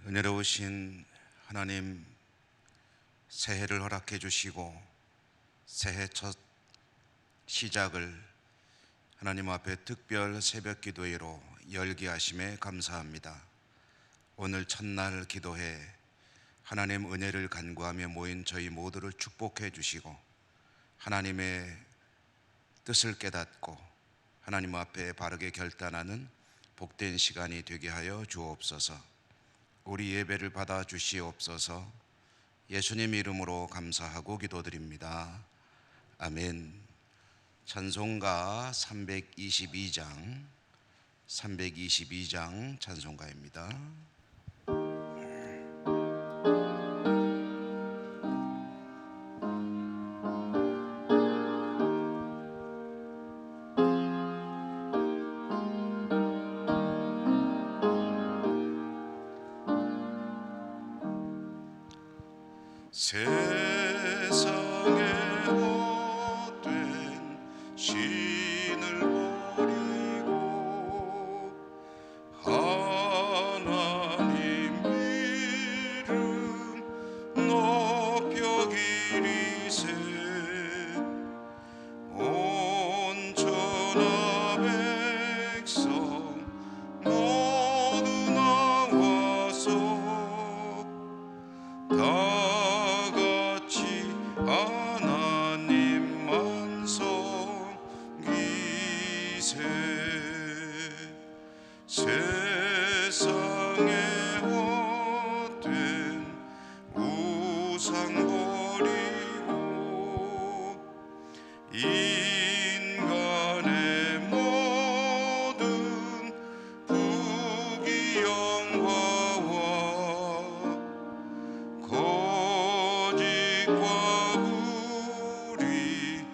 은혜로우신 하나님, 새해를 허락해 주시고 새해 첫 시작을 하나님 앞에 특별 새벽 기도회로 열게 하심에 감사합니다. 오늘 첫날 기도회 하나님 은혜를 간구하며 모인 저희 모두를 축복해 주시고 하나님의 뜻을 깨닫고 하나님 앞에 바르게 결단하는 복된 시간이 되게 하여 주옵소서. 우리 예배를 받아 주시옵소서. 예수님 이름으로 감사하고 기도드립니다. 아멘. 찬송가 322장 찬송가입니다. 세상에 헛된 신을 버리고 하나님 이름 높여 기리세. 온 천하 백성 모두 나와서 하나님만 섬기세. 세상에 헛된 우상 버리고 인간의 모든 부귀영화와 거짓과 불의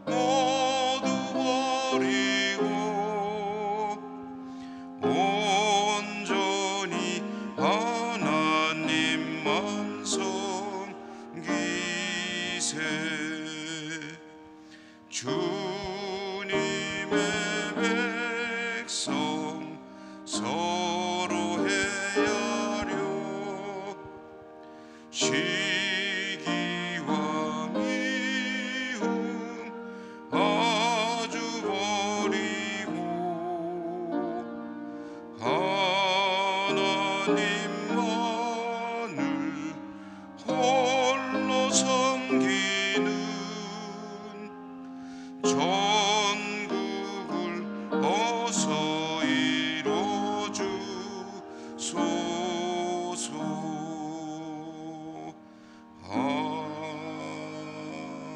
모두 버리고 온전히 하나님만 섬기세. 주님의 백성 서로 헤아려 시기와 미움 아주 버리고 하나님만을 홀로 섬기는 전국을 어서 이뤄주소서.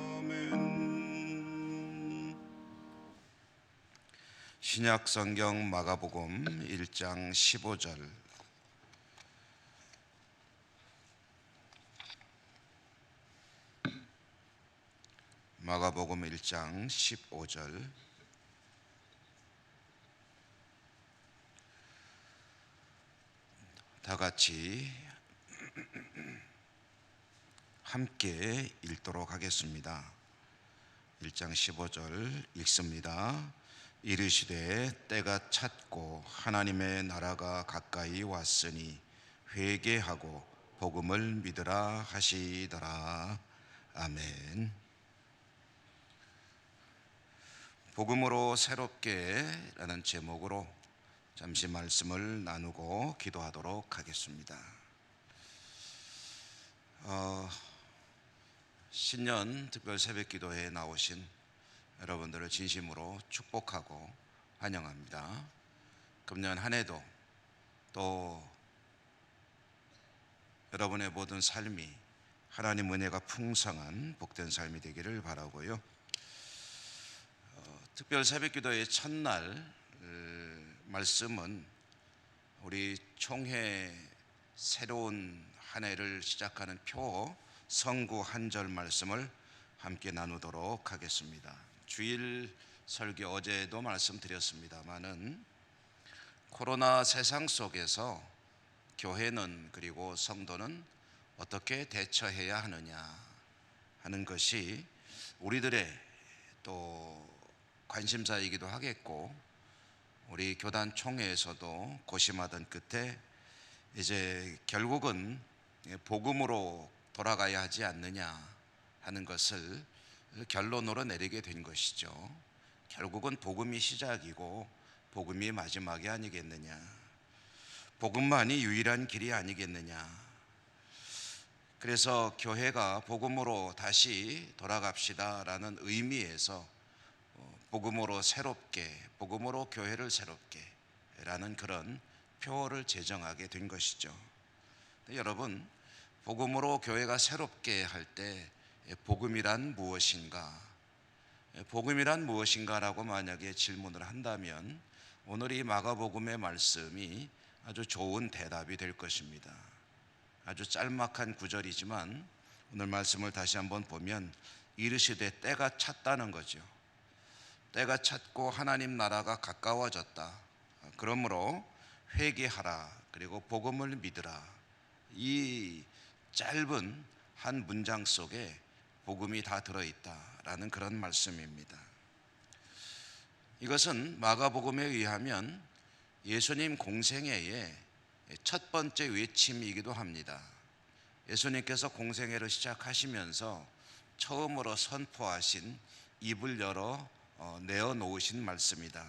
아멘. 신약성경 마가복음 1장 15절. 마가복음 1장 15절. 다 같이 함께 읽도록 하겠습니다. 1장 15절 읽습니다. 이르시되 때가 찼고 하나님의 나라가 가까이 왔으니 회개하고 복음을 믿으라 하시더라. 아멘. 복음으로 새롭게 라는 제목으로 잠시 말씀을 나누고 기도하도록 하겠습니다. 신년 특별 새벽 기도회에 나오신 여러분들을 진심으로 축복하고 환영합니다. 금년 한 해도 또 여러분의 모든 삶이 하나님 은혜가 풍성한 복된 삶이 되기를 바라고요. 특별 새벽 기도의 첫날 말씀은 우리 총회 새로운 한 해를 시작하는 표 성구 한 절 말씀을 함께 나누도록 하겠습니다. 주일 설교 어제도 말씀드렸습니다마는 코로나 세상 속에서 교회는 그리고 성도는 어떻게 대처해야 하느냐 하는 것이 우리들의 또 관심사이기도 하겠고 우리 교단 총회에서도 고심하던 끝에 이제 결국은 복음으로 돌아가야 하지 않느냐 하는 것을 결론으로 내리게 된 것이죠. 결국은 복음이 시작이고 복음이 마지막이 아니겠느냐, 복음만이 유일한 길이 아니겠느냐. 그래서 교회가 복음으로 다시 돌아갑시다 라는 의미에서 복음으로 새롭게, 복음으로 교회를 새롭게 라는 그런 표어를 제정하게 된 것이죠. 여러분, 복음으로 교회가 새롭게 할 때 복음이란 무엇인가? 복음이란 무엇인가라고 만약에 질문을 한다면 오늘 이 마가복음의 말씀이 아주 좋은 대답이 될 것입니다. 아주 짤막한 구절이지만 오늘 말씀을 다시 한번 보면 이르시되 때가 찼다는 거죠. 때가 찼고 하나님 나라가 가까워졌다. 그러므로 회개하라, 그리고 복음을 믿으라. 이 짧은 한 문장 속에 복음이 다 들어있다라는 그런 말씀입니다. 이것은 마가복음에 의하면 예수님 공생애의 첫 번째 외침이기도 합니다. 예수님께서 공생애를 시작하시면서 처음으로 선포하신 입을 열어 내어놓으신 말씀이다.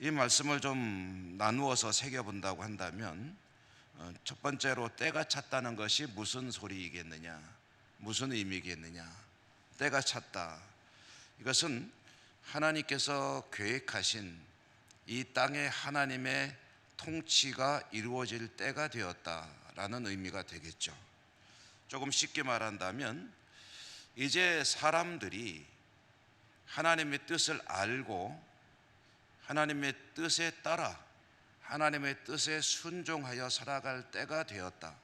이 말씀을 좀 나누어서 새겨본다고 한다면 첫 번째로 때가 찼다는 것이 무슨 소리이겠느냐, 무슨 의미겠느냐. 때가 찼다, 이것은 하나님께서 계획하신 이 땅에 하나님의 통치가 이루어질 때가 되었다라는 의미가 되겠죠. 조금 쉽게 말한다면 이제 사람들이 하나님의 뜻을 알고 하나님의 뜻에 따라 하나님의 뜻에 순종하여 살아갈 때가 되었다.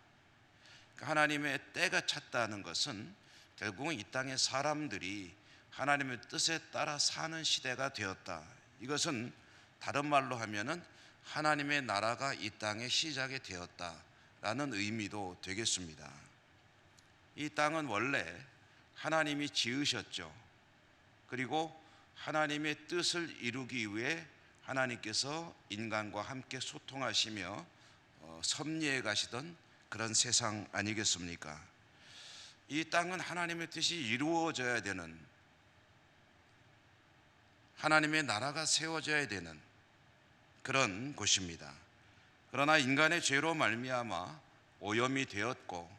하나님의 때가 찼다는 것은 결국은 이 땅의 사람들이 하나님의 뜻에 따라 사는 시대가 되었다. 이것은 다른 말로 하면은 하나님의 나라가 이 땅에 시작이 되었다라는 의미도 되겠습니다. 이 땅은 원래 하나님이 지으셨죠. 그리고 하나님의 뜻을 이루기 위해 하나님께서 인간과 함께 소통하시며 섭리해 가시던 그런 세상 아니겠습니까? 이 땅은 하나님의 뜻이 이루어져야 되는, 하나님의 나라가 세워져야 되는 그런 곳입니다. 그러나 인간의 죄로 말미암아 오염이 되었고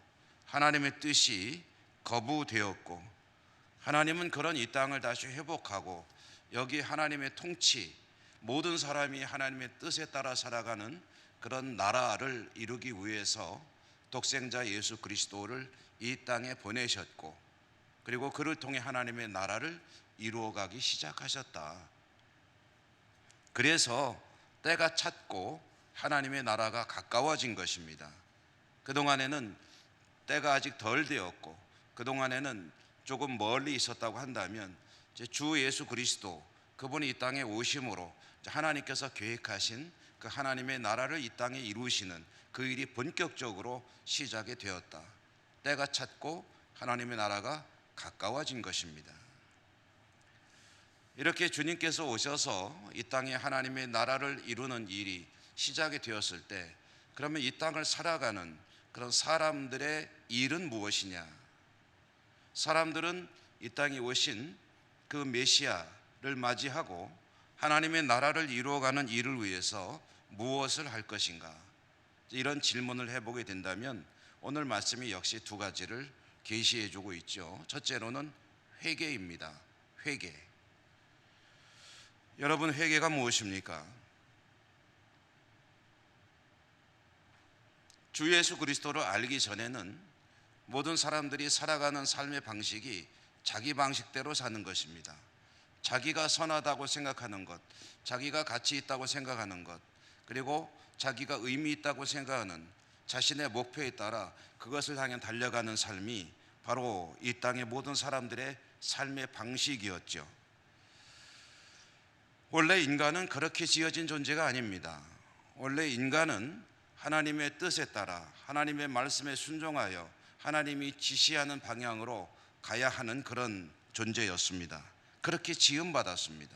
하나님의 뜻이 거부되었고 하나님은 그런 이 땅을 다시 회복하고 여기 하나님의 통치, 모든 사람이 하나님의 뜻에 따라 살아가는 그런 나라를 이루기 위해서 독생자 예수 그리스도를 이 땅에 보내셨고 그리고 그를 통해 하나님의 나라를 이루어가기 시작하셨다. 그래서 때가 찼고 하나님의 나라가 가까워진 것입니다. 그동안에는 때가 아직 덜 되었고 그동안에는 조금 멀리 있었다고 한다면 이제 주 예수 그리스도, 그분이 이 땅에 오심으로 하나님께서 계획하신 그 하나님의 나라를 이 땅에 이루시는 그 일이 본격적으로 시작이 되었다. 때가 찼고 하나님의 나라가 가까워진 것입니다. 이렇게 주님께서 오셔서 이 땅에 하나님의 나라를 이루는 일이 시작이 되었을 때 그러면 이 땅을 살아가는 그런 사람들의 일은 무엇이냐? 사람들은 이 땅에 오신 그 메시아를 맞이하고 하나님의 나라를 이루어가는 일을 위해서 무엇을 할 것인가? 이런 질문을 해보게 된다면 오늘 말씀이 역시 두 가지를 계시해 주고 있죠. 첫째로는 회개입니다. 회개. 여러분, 회개가 무엇입니까? 주 예수 그리스도를 알기 전에는 모든 사람들이 살아가는 삶의 방식이 자기 방식대로 사는 것입니다. 자기가 선하다고 생각하는 것, 자기가 가치 있다고 생각하는 것, 그리고 자기가 의미 있다고 생각하는 자신의 목표에 따라 그것을 향해 달려가는 삶이 바로 이 땅의 모든 사람들의 삶의 방식이었죠. 원래 인간은 그렇게 지어진 존재가 아닙니다. 원래 인간은 하나님의 뜻에 따라 하나님의 말씀에 순종하여 하나님이 지시하는 방향으로 가야 하는 그런 존재였습니다. 그렇게 지음받았습니다.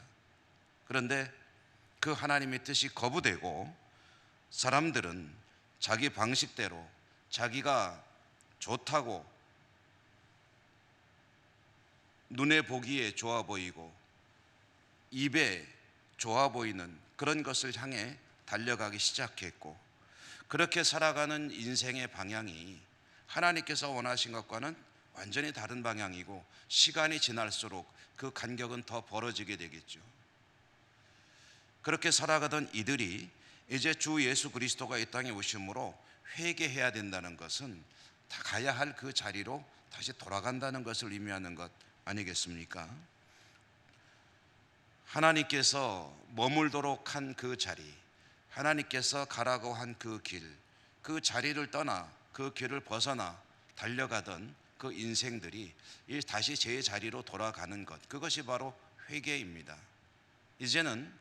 그런데 그 하나님의 뜻이 거부되고 사람들은 자기 방식대로 자기가 좋다고 눈에 보기에 좋아 보이고 입에 좋아 보이는 그런 것을 향해 달려가기 시작했고, 그렇게 살아가는 인생의 방향이 하나님께서 원하신 것과는 완전히 다른 방향이고, 시간이 지날수록 그 간격은 더 벌어지게 되겠죠. 그렇게 살아가던 이들이 이제 주 예수 그리스도가 이 땅에 오심으로 회개해야 된다는 것은 다 가야 할 그 자리로 다시 돌아간다는 것을 의미하는 것 아니겠습니까? 하나님께서 머물도록 한 그 자리, 하나님께서 가라고 한 그 길, 그 자리를 떠나 그 길을 벗어나 달려가던 그 인생들이 다시 제 자리로 돌아가는 것, 그것이 바로 회개입니다. 이제는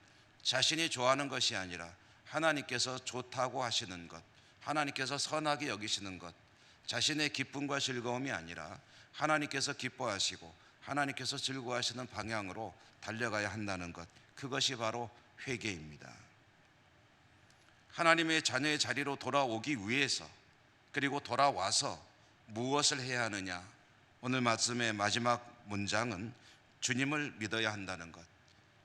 자신이 좋아하는 것이 아니라 하나님께서 좋다고 하시는 것, 하나님께서 선하게 여기시는 것, 자신의 기쁨과 즐거움이 아니라 하나님께서 기뻐하시고 하나님께서 즐거워하시는 방향으로 달려가야 한다는 것, 그것이 바로 회개입니다. 하나님의 자녀의 자리로 돌아오기 위해서, 그리고 돌아와서 무엇을 해야 하느냐? 오늘 말씀의 마지막 문장은 주님을 믿어야 한다는 것.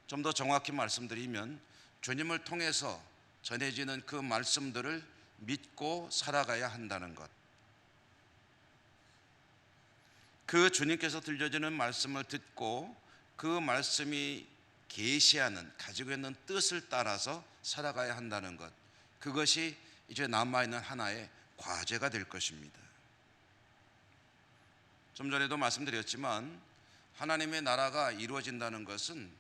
좀 더 정확히 말씀드리면 주님을 통해서 전해지는 그 말씀들을 믿고 살아가야 한다는 것. 그 주님께서 들려주는 말씀을 듣고 그 말씀이 계시하는, 가지고 있는 뜻을 따라서 살아가야 한다는 것, 그것이 이제 남아있는 하나의 과제가 될 것입니다. 좀 전에도 말씀드렸지만 하나님의 나라가 이루어진다는 것은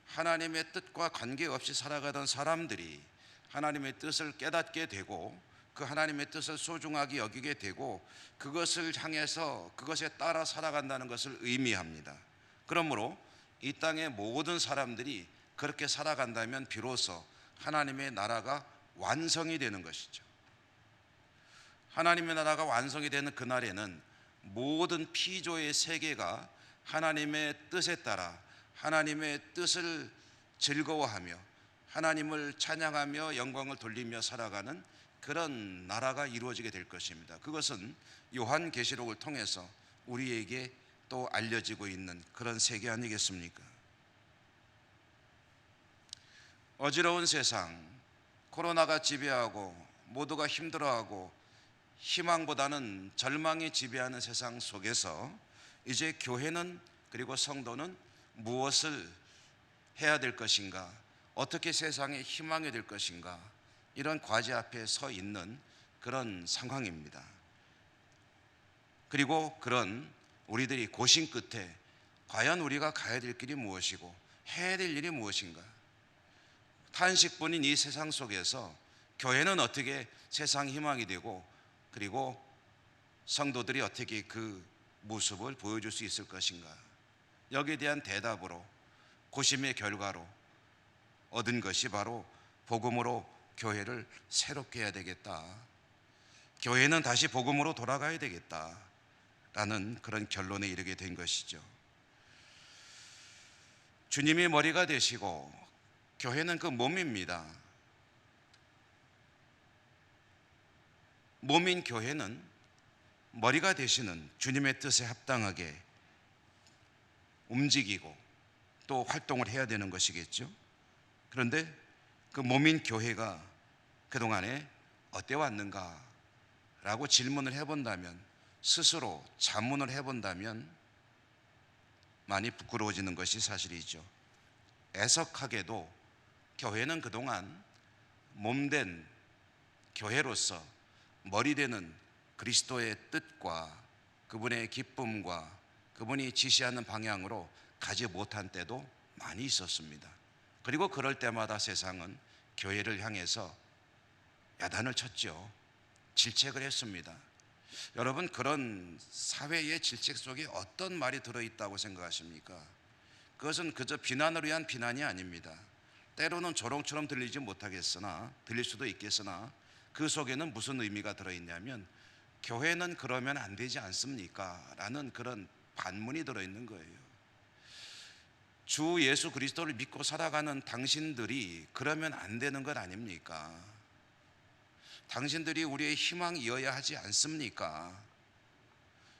하나님의 뜻과 관계없이 살아가던 사람들이 하나님의 뜻을 깨닫게 되고 그 하나님의 뜻을 소중하게 여기게 되고 그것을 향해서 그것에 따라 살아간다는 것을 의미합니다. 그러므로 이 땅의 모든 사람들이 그렇게 살아간다면 비로소 하나님의 나라가 완성이 되는 것이죠. 하나님의 나라가 완성이 되는 그날에는 모든 피조의 세계가 하나님의 뜻에 따라 하나님의 뜻을 즐거워하며 하나님을 찬양하며 영광을 돌리며 살아가는 그런 나라가 이루어지게 될 것입니다. 그것은 요한계시록을 통해서 우리에게 또 알려지고 있는 그런 세계 아니겠습니까? 어지러운 세상, 코로나가 지배하고 모두가 힘들어하고 희망보다는 절망이 지배하는 세상 속에서 이제 교회는, 그리고 성도는 무엇을 해야 될 것인가, 어떻게 세상에 희망이 될 것인가, 이런 과제 앞에 서 있는 그런 상황입니다. 그리고 그런 우리들이 고심 끝에 과연 우리가 가야 될 길이 무엇이고 해야 될 일이 무엇인가, 탄식뿐인 이 세상 속에서 교회는 어떻게 세상 희망이 되고 그리고 성도들이 어떻게 그 모습을 보여줄 수 있을 것인가, 여기에 대한 대답으로 고심의 결과로 얻은 것이 바로 복음으로 교회를 새롭게 해야 되겠다, 교회는 다시 복음으로 돌아가야 되겠다라는 그런 결론에 이르게 된 것이죠. 주님이 머리가 되시고 교회는 그 몸입니다. 몸인 교회는 머리가 되시는 주님의 뜻에 합당하게 움직이고 또 활동을 해야 되는 것이겠죠. 그런데 그 몸인 교회가 그동안에 어때왔는가 라고 질문을 해본다면, 스스로 자문을 해본다면 많이 부끄러워지는 것이 사실이죠. 애석하게도 교회는 그동안 몸된 교회로서 머리 되는 그리스도의 뜻과 그분의 기쁨과 그분이 지시하는 방향으로 가지 못한 때도 많이 있었습니다. 그리고 그럴 때마다 세상은 교회를 향해서 야단을 쳤죠. 질책을 했습니다. 여러분, 그런 사회의 질책 속에 어떤 말이 들어있다고 생각하십니까? 그것은 그저 비난을 위한 비난이 아닙니다. 때로는 조롱처럼 들리지 못하겠으나, 들릴 수도 있겠으나 그 속에는 무슨 의미가 들어있냐면, 교회는 그러면 안 되지 않습니까? 라는 그런 반문이 들어있는 거예요. 주 예수 그리스도를 믿고 살아가는 당신들이 그러면 안 되는 것 아닙니까? 당신들이 우리의 희망이어야 하지 않습니까?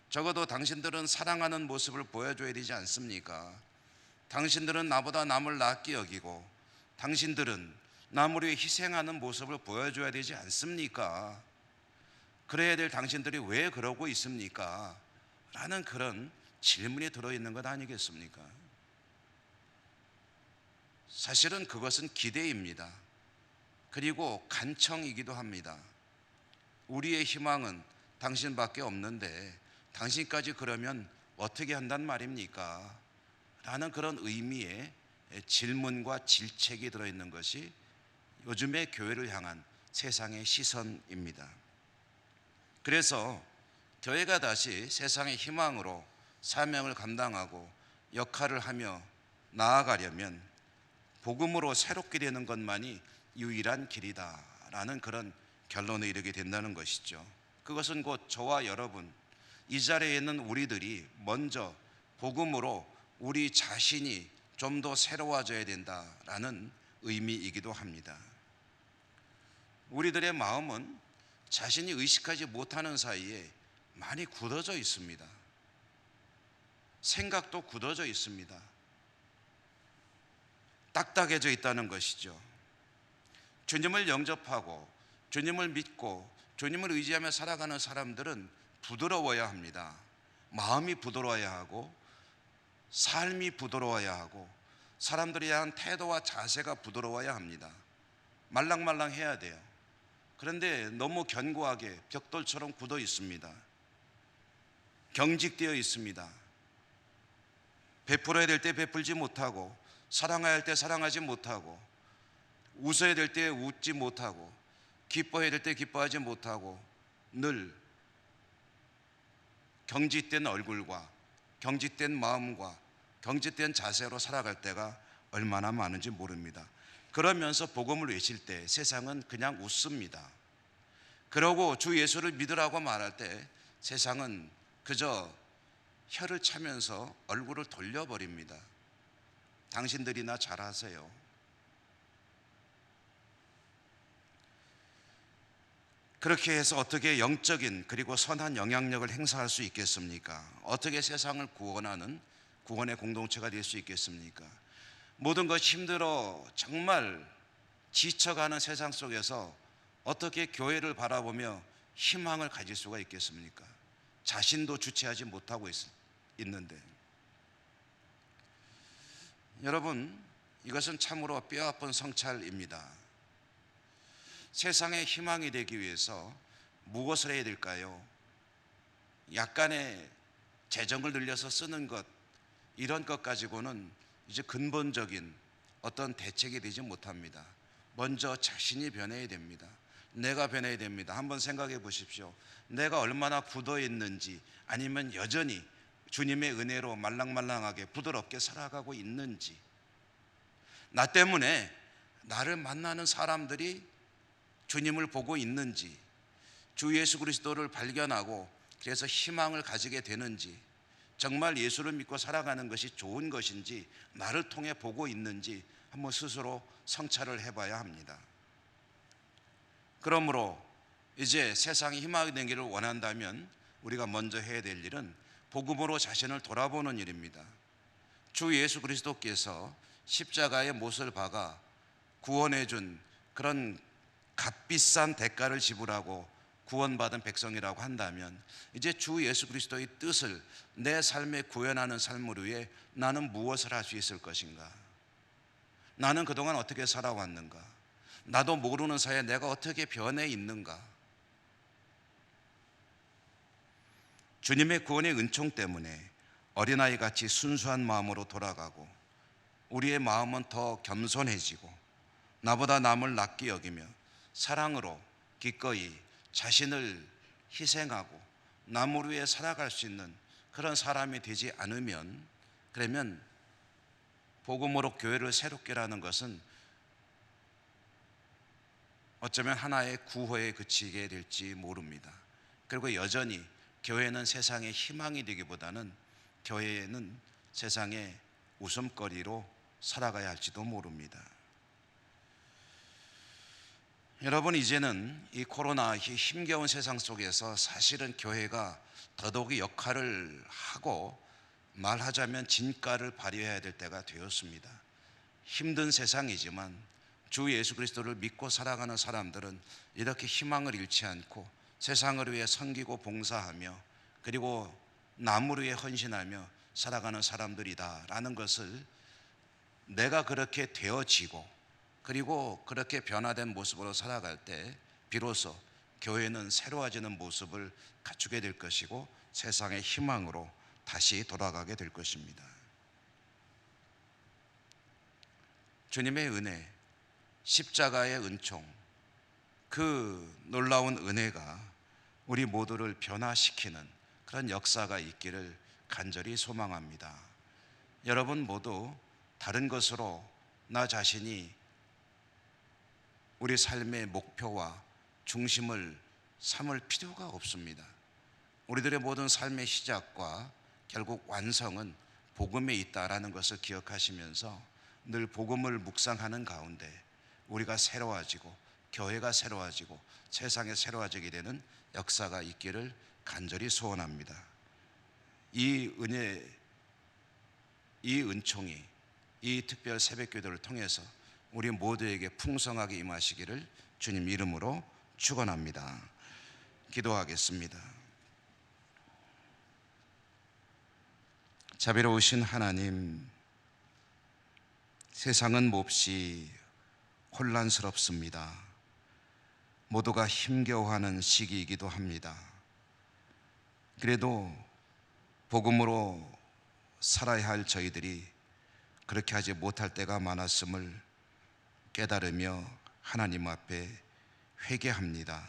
적어도 당신들은 사랑하는 모습을 보여줘야 되지 않습니까? 당신들은 나보다 남을 낫게 여기고 당신들은 남을 위해 희생하는 모습을 보여줘야 되지 않습니까? 그래야 될 당신들이 왜 그러고 있습니까? 라는 그런 질문이 들어있는 것 아니겠습니까? 사실은 그것은 기대입니다. 그리고 간청이기도 합니다. 우리의 희망은 당신밖에 없는데 당신까지 그러면 어떻게 한단 말입니까? 라는 그런 의미의 질문과 질책이 들어있는 것이 요즘의 교회를 향한 세상의 시선입니다. 그래서 교회가 다시 세상의 희망으로 사명을 감당하고 역할을 하며 나아가려면 복음으로 새롭게 되는 것만이 유일한 길이다라는 그런 결론에 이르게 된다는 것이죠. 그것은 곧 저와 여러분, 이 자리에 있는 우리들이 먼저 복음으로 우리 자신이 좀 더 새로워져야 된다라는 의미이기도 합니다. 우리들의 마음은 자신이 의식하지 못하는 사이에 많이 굳어져 있습니다. 생각도 굳어져 있습니다. 딱딱해져 있다는 것이죠. 주님을 영접하고 주님을 믿고 주님을 의지하며 살아가는 사람들은 부드러워야 합니다. 마음이 부드러워야 하고 삶이 부드러워야 하고 사람들에 대한 태도와 자세가 부드러워야 합니다. 말랑말랑해야 돼요. 그런데 너무 견고하게 벽돌처럼 굳어 있습니다. 경직되어 있습니다. 베풀어야 될 때 베풀지 못하고 사랑해야 할 때 사랑하지 못하고 웃어야 될 때 웃지 못하고 기뻐해야 될 때 기뻐하지 못하고 늘 경직된 얼굴과 경직된 마음과 경직된 자세로 살아갈 때가 얼마나 많은지 모릅니다. 그러면서 복음을 외칠 때 세상은 그냥 웃습니다. 그러고 주 예수를 믿으라고 말할 때 세상은 그저 혀를 차면서 얼굴을 돌려버립니다. 당신들이나 잘하세요. 그렇게 해서 어떻게 영적인 그리고 선한 영향력을 행사할 수 있겠습니까? 어떻게 세상을 구원하는 구원의 공동체가 될 수 있겠습니까? 모든 것이 힘들어 정말 지쳐가는 세상 속에서 어떻게 교회를 바라보며 희망을 가질 수가 있겠습니까? 자신도 주체하지 못하고 있는데 여러분, 이것은 참으로 뼈아픈 성찰입니다. 세상의 희망이 되기 위해서 무엇을 해야 될까요? 약간의 재정을 늘려서 쓰는 것, 이런 것 가지고는 이제 근본적인 어떤 대책이 되지 못합니다. 먼저 자신이 변해야 됩니다. 내가 변해야 됩니다. 한번 생각해 보십시오. 내가 얼마나 굳어 있는지, 아니면 여전히 주님의 은혜로 말랑말랑하게 부드럽게 살아가고 있는지, 나 때문에 나를 만나는 사람들이 주님을 보고 있는지, 주 예수 그리스도를 발견하고 그래서 희망을 가지게 되는지, 정말 예수를 믿고 살아가는 것이 좋은 것인지 나를 통해 보고 있는지 한번 스스로 성찰을 해봐야 합니다. 그러므로 이제 세상이 희망이 되기를 원한다면 우리가 먼저 해야 될 일은 복음으로 자신을 돌아보는 일입니다. 주 예수 그리스도께서 십자가의 못을 박아 구원해 준 그런 값비싼 대가를 지불하고 구원받은 백성이라고 한다면 이제 주 예수 그리스도의 뜻을 내 삶에 구현하는 삶을 위해 나는 무엇을 할 수 있을 것인가? 나는 그동안 어떻게 살아왔는가? 나도 모르는 사이에 내가 어떻게 변해 있는가? 주님의 구원의 은총 때문에 어린아이 같이 순수한 마음으로 돌아가고 우리의 마음은 더 겸손해지고 나보다 남을 낫게 여기며 사랑으로 기꺼이 자신을 희생하고 남을 위해 살아갈 수 있는 그런 사람이 되지 않으면, 그러면 복음으로 교회를 새롭게 하는 것은 어쩌면 하나의 구호에 그치게 될지 모릅니다. 그리고 여전히 교회는 세상의 희망이 되기보다는 교회는 세상의 웃음거리로 살아가야 할지도 모릅니다. 여러분, 이제는 이 코로나 힘겨운 세상 속에서 사실은 교회가 더더욱이 역할을 하고, 말하자면 진가를 발휘해야 될 때가 되었습니다. 힘든 세상이지만 주 예수 그리스도를 믿고 살아가는 사람들은 이렇게 희망을 잃지 않고 세상을 위해 섬기고 봉사하며, 그리고 남을 위해 헌신하며 살아가는 사람들이다라는 것을, 내가 그렇게 되어지고 그리고 그렇게 변화된 모습으로 살아갈 때 비로소 교회는 새로워지는 모습을 갖추게 될 것이고 세상의 희망으로 다시 돌아가게 될 것입니다. 주님의 은혜, 십자가의 은총, 그 놀라운 은혜가 우리 모두를 변화시키는 그런 역사가 있기를 간절히 소망합니다. 여러분 모두 다른 것으로 나 자신이 우리 삶의 목표와 중심을 삼을 필요가 없습니다. 우리들의 모든 삶의 시작과 결국 완성은 복음에 있다라는 것을 기억하시면서 늘 복음을 묵상하는 가운데 우리가 새로워지고 교회가 새로워지고 세상에 새로워지게 되는 역사가 있기를 간절히 소원합니다. 이 은혜, 이 은총이 이 특별 새벽기도를 통해서 우리 모두에게 풍성하게 임하시기를 주님 이름으로 축원합니다. 기도하겠습니다. 자비로우신 하나님, 세상은 몹시 혼란스럽습니다. 모두가 힘겨워하는 시기이기도 합니다. 그래도 복음으로 살아야 할 저희들이 그렇게 하지 못할 때가 많았음을 깨달으며 하나님 앞에 회개합니다.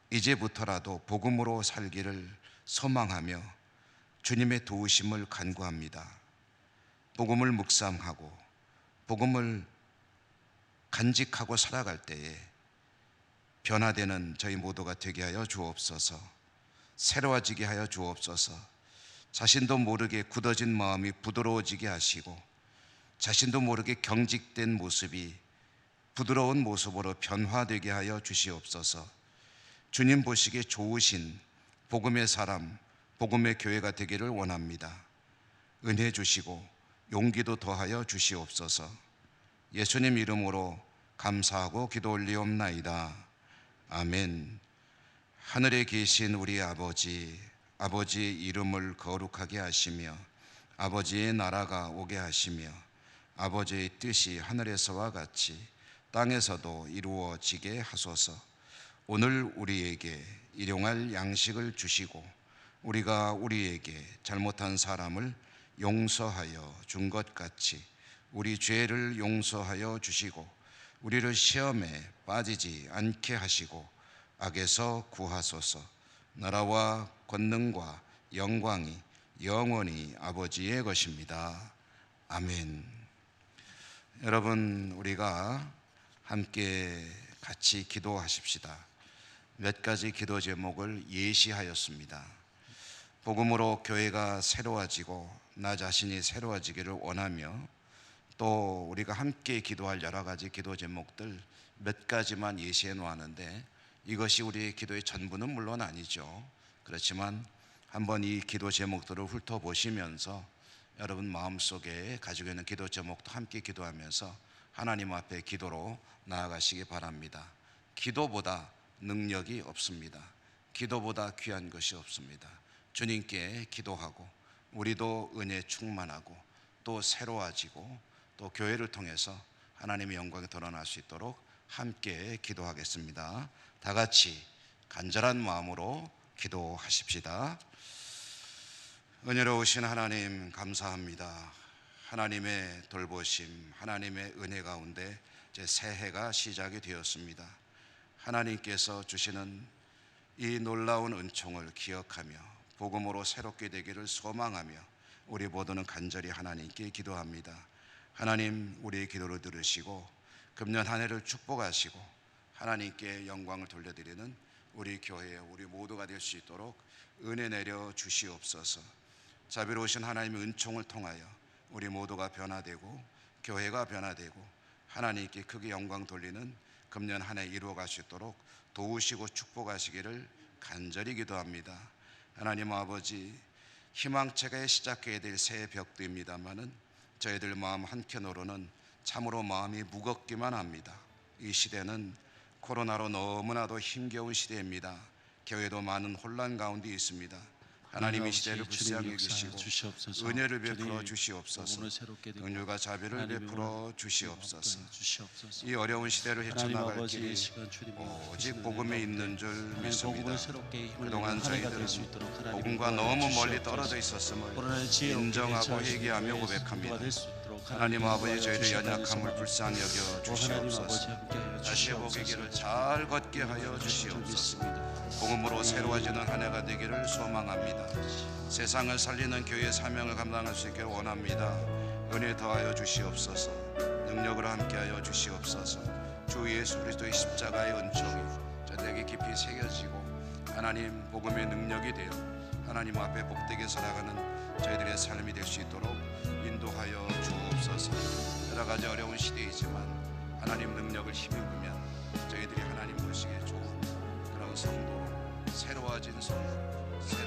이제부터라도 복음으로 살기를 소망하며 주님의 도우심을 간구합니다. 복음을 묵상하고 복음을 간직하고 살아갈 때에 변화되는 저희 모두가 되게 하여 주옵소서. 새로워지게 하여 주옵소서. 자신도 모르게 굳어진 마음이 부드러워지게 하시고 자신도 모르게 경직된 모습이 부드러운 모습으로 변화되게 하여 주시옵소서. 주님 보시기에 좋으신 복음의 사람, 복음의 교회가 되기를 원합니다. 은혜 주시고 용기도 더하여 주시옵소서. 예수님 이름으로 감사하고 기도 올리옵나이다. 아멘. 하늘에 계신 우리 아버지, 아버지의 이름을 거룩하게 하시며 아버지의 나라가 오게 하시며 아버지의 뜻이 하늘에서와 같이 땅에서도 이루어지게 하소서. 오늘 우리에게 일용할 양식을 주시고 우리가 우리에게 잘못한 사람을 용서하여 준 것 같이 우리 죄를 용서하여 주시고 우리를 시험에 빠지지 않게 하시고 악에서 구하소서. 나라와 권능과 영광이 영원히 아버지의 것입니다. 아멘. 여러분, 우리가 함께 같이 기도하십시다. 몇 가지 기도 제목을 예시하였습니다. 복음으로 교회가 새로워지고 나 자신이 새로워지기를 원하며, 또 우리가 함께 기도할 여러 가지 기도 제목들 몇 가지만 예시해 놓았는데, 이것이 우리의 기도의 전부는 물론 아니죠. 그렇지만 한번 이 기도 제목들을 훑어보시면서 여러분 마음속에 가지고 있는 기도 제목도 함께 기도하면서 하나님 앞에 기도로 나아가시기 바랍니다. 기도보다 능력이 없습니다. 기도보다 귀한 것이 없습니다. 주님께 기도하고 우리도 은혜 충만하고 또 새로워지고 또 교회를 통해서 하나님의 영광이 드러날 수 있도록 함께 기도하겠습니다. 다 같이 간절한 마음으로 기도하십시다. 은혜로우신 하나님, 감사합니다. 하나님의 돌보심, 하나님의 은혜 가운데 제 새해가 시작이 되었습니다. 하나님께서 주시는 이 놀라운 은총을 기억하며 복음으로 새롭게 되기를 소망하며 우리 모두는 간절히 하나님께 기도합니다. 하나님, 우리의 기도를 들으시고 금년 한 해를 축복하시고 하나님께 영광을 돌려드리는 우리 교회, 우리 모두가 될 수 있도록 은혜 내려 주시옵소서. 자비로우신 하나님의 은총을 통하여 우리 모두가 변화되고 교회가 변화되고 하나님께 크게 영광 돌리는 금년 한 해 이루어 가시도록 도우시고 축복하시기를 간절히 기도합니다. 하나님 아버지, 희망차게 시작해야 될 새해 벽도입니다마는 저희들 마음 한켠으로는 참으로 마음이 무겁기만 합니다. 이 시대는 코로나로 너무나도 힘겨운 시대입니다. 교회도 많은 혼란 가운데 있습니다. 하나님 이 시대를 불쌍히 여기시고 은혜를 베풀어 주시옵소서. 긍휼과 자비를 베풀어 주시옵소서. 이 어려운 시대를 헤쳐나갈 길이 오직 복음에 있는 줄 믿습니다. 그동안 저희들은 복음과 너무 멀리 떨어져 있었음을 인정하고 회개하며 고백합니다. 하나님 아버지, 저희들 연약함을 불쌍히 여겨 주시옵소서. 다시 복의 길을 잘 걷게 하여 주시옵소서. 복음으로 새로워지는 한 해가 되기를 소망합니다. 세상을 살리는 교회의 사명을 감당할 수 있기를 원합니다. 은혜 더하여 주시옵소서. 능력으로 함께하여 주시옵소서. 주 예수 그리스도의 십자가의 은총이 저들에게 깊이 새겨지고 하나님 복음의 능력이 되어 하나님 앞에 복되게 살아가는 저희들의 삶이 될 수 있도록 인도하여 주옵소서. 여러 가지 어려운 시대이지만 하나님 능력을 힘입으면 저희들이 하나님 보시기에 좋은 그런 성도로 새로워진 성도,